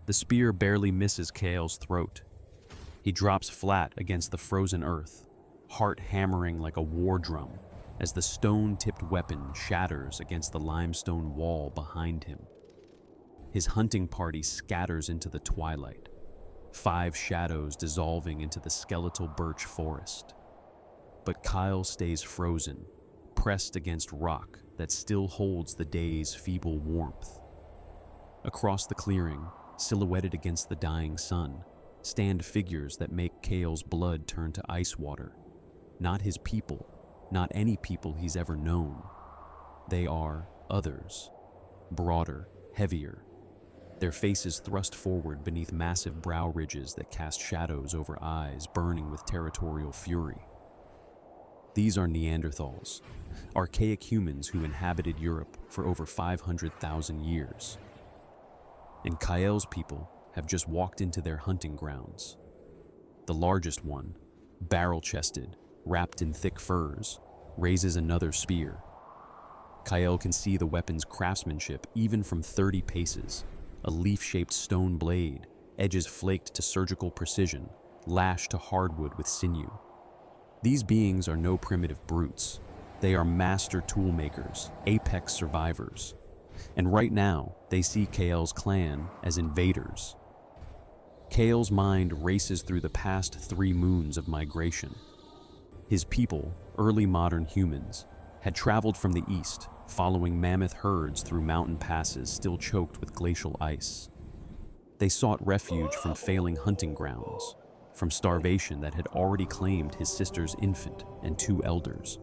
The spear barely misses Kael's throat. He drops flat against the frozen earth, heart hammering like a war drum, as the stone-tipped weapon shatters against the limestone wall behind him. His hunting party scatters into the twilight, 5 shadows dissolving into the skeletal birch forest. But Kael stays frozen, pressed against rock that still holds the day's feeble warmth. Across the clearing, silhouetted against the dying sun, stand figures that make Kael's blood turn to ice water. Not his people, not any people he's ever known. They are others, broader, heavier, their faces thrust forward beneath massive brow ridges that cast shadows over eyes burning with territorial fury. These are Neanderthals, archaic humans who inhabited Europe for over 500,000 years. And Kael's people have just walked into their hunting grounds. The largest one, barrel-chested, wrapped in thick furs, raises another spear. Kael can see the weapon's craftsmanship even from 30 paces. A leaf-shaped stone blade, edges flaked to surgical precision, lashed to hardwood with sinew. These beings are no primitive brutes. They are master toolmakers, apex survivors. And right now, they see Kael's clan as invaders. Kael's mind races through the past 3 moons of migration. His people, early modern humans, had traveled from the east, following mammoth herds through mountain passes still choked with glacial ice. They sought refuge from failing hunting grounds, from starvation that had already claimed his sister's infant and 2 elders.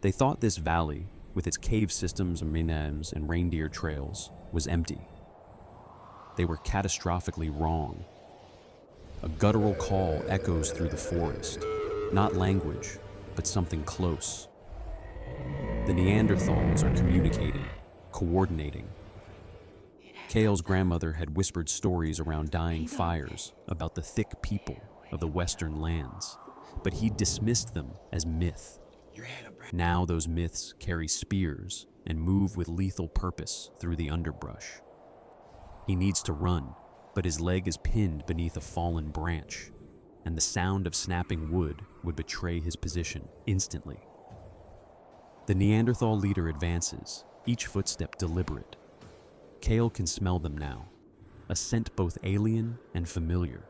They thought this valley, with its cave systems and minams and reindeer trails, was empty. They were catastrophically wrong. A guttural call echoes through the forest, not language, but something close. The Neanderthals are communicating, coordinating. Kael's grandmother had whispered stories around dying fires about the thick people of the western lands, but he dismissed them as myth. Now those myths carry spears and move with lethal purpose through the underbrush. He needs to run, but his leg is pinned beneath a fallen branch, and the sound of snapping wood would betray his position instantly. The Neanderthal leader advances, each footstep deliberate. Kael can smell them now, a scent both alien and familiar,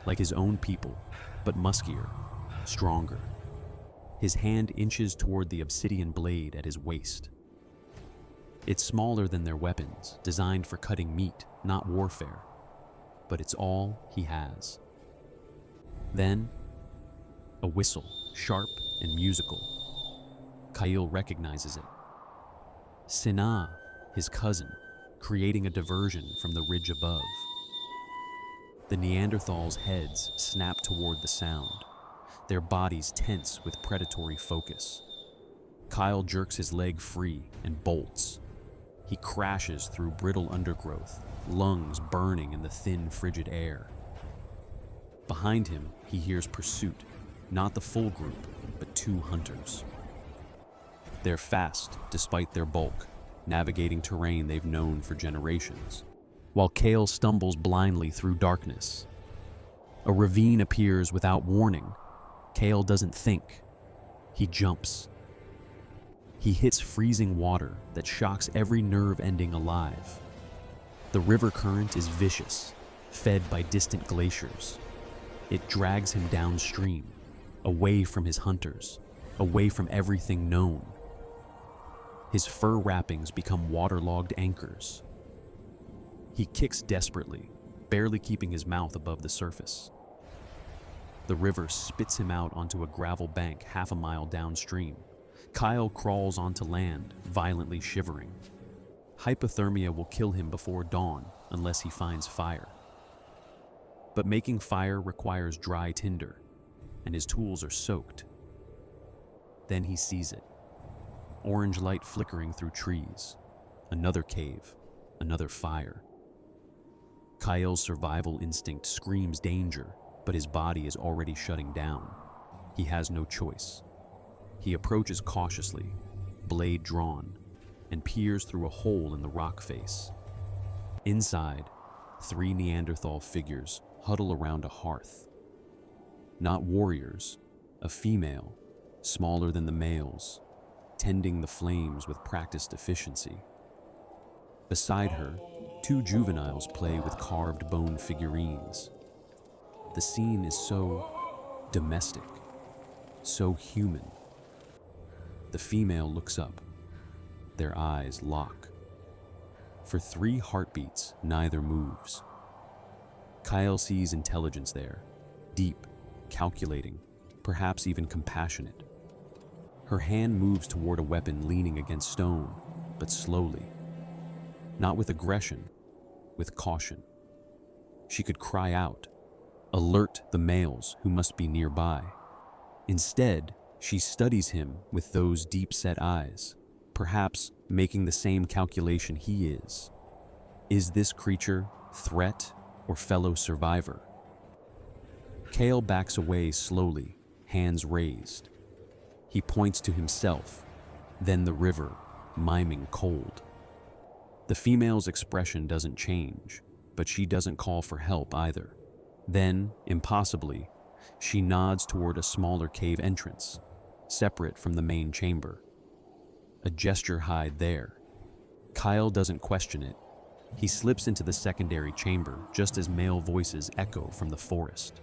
like his own people, but muskier, stronger. His hand inches toward the obsidian blade at his waist. It's smaller than their weapons, designed for cutting meat, not warfare, but it's all he has. Then, a whistle, sharp and musical. Kael recognizes it. Sina, his cousin, creating a diversion from the ridge above. The Neanderthals' heads snap toward the sound, their bodies tense with predatory focus. Kael jerks his leg free and bolts. He crashes through brittle undergrowth, lungs burning in the thin, frigid air. Behind him, he hears pursuit, not the full group, but 2 hunters. They're fast, despite their bulk, navigating terrain they've known for generations, while Kael stumbles blindly through darkness. A ravine appears without warning. Kael doesn't think. He jumps. He hits freezing water that shocks every nerve ending alive. The river current is vicious, fed by distant glaciers. It drags him downstream, away from his hunters, away from everything known. His fur wrappings become waterlogged anchors. He kicks desperately, barely keeping his mouth above the surface. The river spits him out onto a gravel bank half a mile downstream. Kael crawls onto land, violently shivering. Hypothermia will kill him before dawn unless he finds fire. But making fire requires dry tinder, and his tools are soaked. Then he sees it. Orange light flickering through trees. Another cave, another fire. Kael's survival instinct screams danger, but his body is already shutting down. He has no choice. He approaches cautiously, blade drawn, and peers through a hole in the rock face. Inside, three Neanderthal figures huddle around a hearth. Not warriors, a female, smaller than the males, tending the flames with practiced efficiency. Beside her, two juveniles play with carved bone figurines. The scene is so domestic, so human. The female looks up. Their eyes lock. For 3 heartbeats, neither moves. Kael sees intelligence there, deep, calculating, perhaps even compassionate. Her hand moves toward a weapon leaning against stone, but slowly. Not with aggression, with caution. She could cry out, alert the males who must be nearby. Instead, she studies him with those deep-set eyes, perhaps making the same calculation he is. Is this creature threat or fellow survivor? Kael backs away slowly, hands raised. He points to himself, then the river, miming cold. The female's expression doesn't change, but she doesn't call for help either. Then, impossibly, she nods toward a smaller cave entrance, separate from the main chamber. A gesture hide there. Kael doesn't question it. He slips into the secondary chamber just as male voices echo from the forest.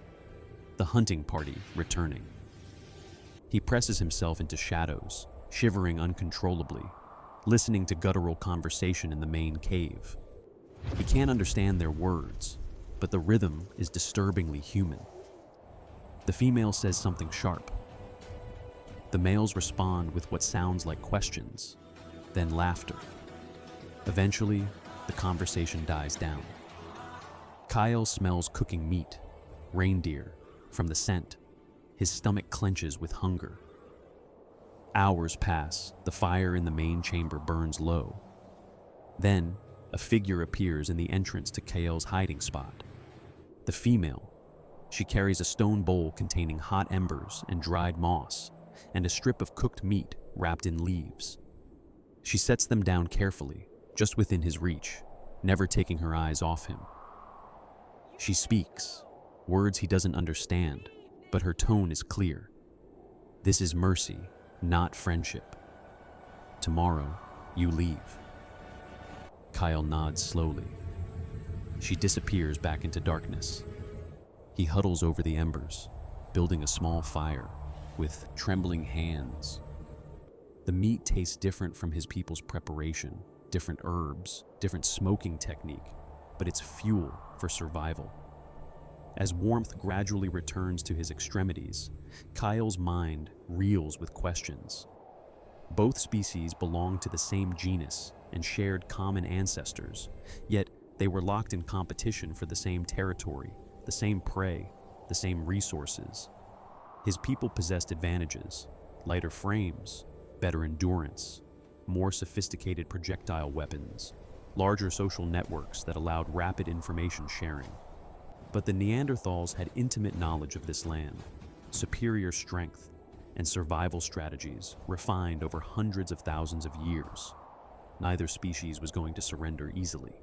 The hunting party returning. He presses himself into shadows, shivering uncontrollably, listening to guttural conversation in the main cave. He can't understand their words, but the rhythm is disturbingly human. The female says something sharp. The males respond with what sounds like questions, then laughter. Eventually, the conversation dies down. Kael smells cooking meat, reindeer, from the scent. His stomach clenches with hunger. Hours pass, the fire in the main chamber burns low. Then, a figure appears in the entrance to Kael's hiding spot. The female. She carries a stone bowl containing hot embers and dried moss, and a strip of cooked meat wrapped in leaves. She sets them down carefully, just within his reach, never taking her eyes off him. She speaks, words he doesn't understand, but her tone is clear. This is mercy, not friendship. Tomorrow, you leave. Kael nods slowly. She disappears back into darkness. He huddles over the embers, building a small fire, with trembling hands. The meat tastes different from his people's preparation, different herbs, different smoking technique, but it's fuel for survival. As warmth gradually returns to his extremities, Kael's mind reels with questions. Both species belonged to the same genus and shared common ancestors, yet they were locked in competition for the same territory, the same prey, the same resources. His people possessed advantages: lighter frames, better endurance, more sophisticated projectile weapons, larger social networks that allowed rapid information sharing. But the Neanderthals had intimate knowledge of this land, superior strength, and survival strategies refined over hundreds of thousands of years. Neither species was going to surrender easily.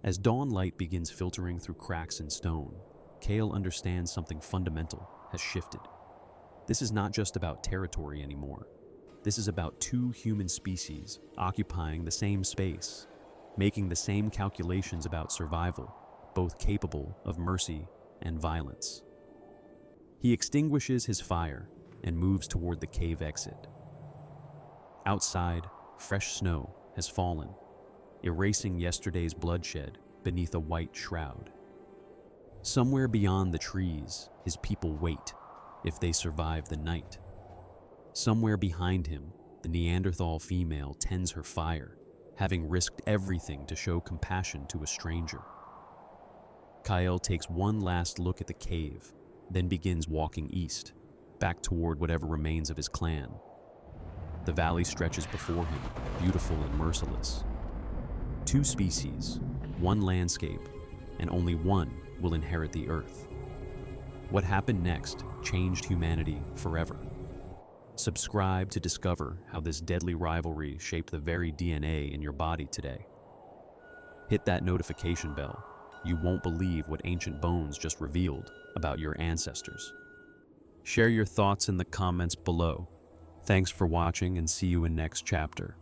As dawn light begins filtering through cracks in stone, Kael understands something fundamental has shifted. This is not just about territory anymore. This is about two human species occupying the same space, making the same calculations about survival, both capable of mercy and violence. He extinguishes his fire and moves toward the cave exit. Outside, fresh snow has fallen, erasing yesterday's bloodshed beneath a white shroud. Somewhere beyond the trees, his people wait, if they survive the night. Somewhere behind him, the Neanderthal female tends her fire, having risked everything to show compassion to a stranger. Kael takes one last look at the cave, then begins walking east, back toward whatever remains of his clan. The valley stretches before him, beautiful and merciless. Two species, one landscape, and only one will inherit the earth. What happened next changed humanity forever. Subscribe to discover how this deadly rivalry shaped the very DNA in your body today. Hit that notification bell. You won't believe what ancient bones just revealed about your ancestors. Share your thoughts in the comments below. Thanks for watching and see you in next chapter.